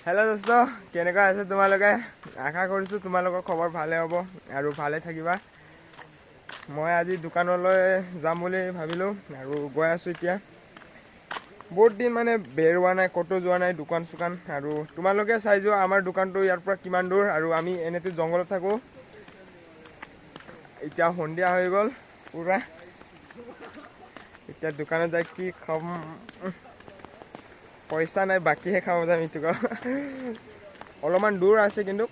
hello दोस्तों केनेका আছে তোমালোকে আশা কৰিছো তোমালোকৰ খবৰ ভালে হ'ব আৰু ভালে থাকিবা মই আজি দোকানলৈ যাম বুলি ভাবিলো আৰু গৈ আছো এতিয়া বহুত দিন মানে বেৰোৱা নাই কটো যোৱা নাই দোকান সুকান আৰু তোমালোকে চাই যোৱা আমাৰ দোকানটো ইয়াৰ পৰা কিমান দূৰ আৰু আমি এনেতে জংগলত থাকো এতিয়া সন্ধিয়া হৈ গল পুৰা এতিয়া দোকানত যাই কি খাম পইচা নাই বাকি হে খাব যাম ইটো অলপমান দূৰ আছে কিন্তু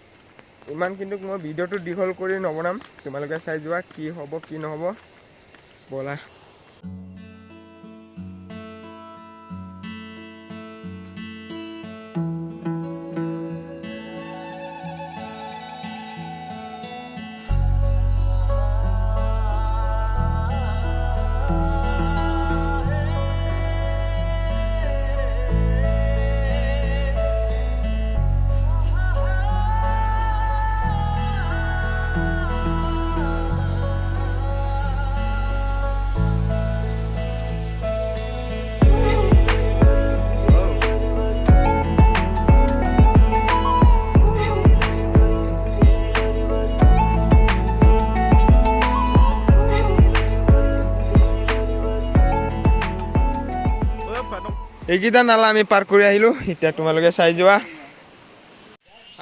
ইমান কিন্তু মই ভিডিওটো দীঘল কৰি নবনাম তোমালোকে চাই যোৱা কি হ'ব কি নহব বলা এইকেইটা নালা আমি পাৰ কৰি আহিলো এতিয়া তোমালোকে চাই যোৱা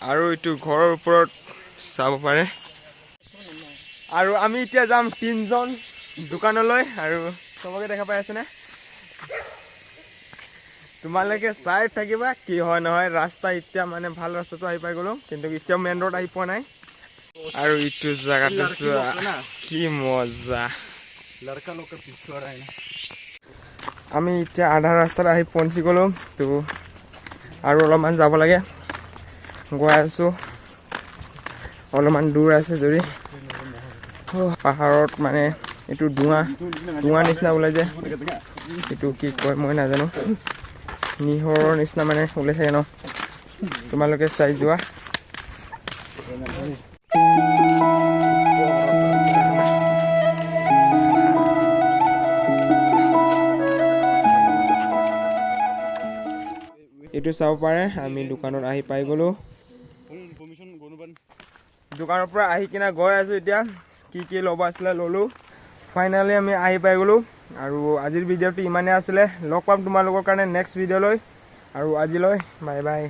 আৰু ইটো ঘৰৰ ওপৰত চাব পাৰে আৰু আমি এতিয়া যাম তিনজন দোকানলৈ আৰু তোমালোকে দেখা পাই আছে না তোমালোকে চাই থাকিবা কি হয় নহয় ৰাস্তা এতিয়া মানে ভাল ৰাস্তাটো আহি পাই গলো কিন্তু এতিয়া মেইন ৰোড আহি পোৱা নাই আৰু ইটো জায়গাটো কি মজা লড়কা লোক কা পিছুৱা আই আমি এতিয়া আধা ৰাস্তাত আহি পৌঁছি গলো তো আৰু অলপমান যাব লাগে গৈ আছো অলপমান দূৰ আছে যদি পাহাৰত মানে এটো দুৱা নিচিনা ওলাই যায় এটো কি কয় মই নাজানো নিহৰৰ নিচিনা মানে ওলাই থাকে ন তোমালোকে চাই যোৱা এটো চাব পাৰে আমি দোকানত আহি পাই গলো দোকানৰ পৰা আহি কিনা গৈ আছো এতিয়া কি ল'ব আছিল ললো ফাইনালি আমি আহি পাই গলো আৰু আজিৰ ভিডিওটো ইমানে আছিল লগ পাম তোমালোকৰ কাৰণে নেক্সট ভিডিওলৈ আৰু আজিলৈ বাই বাই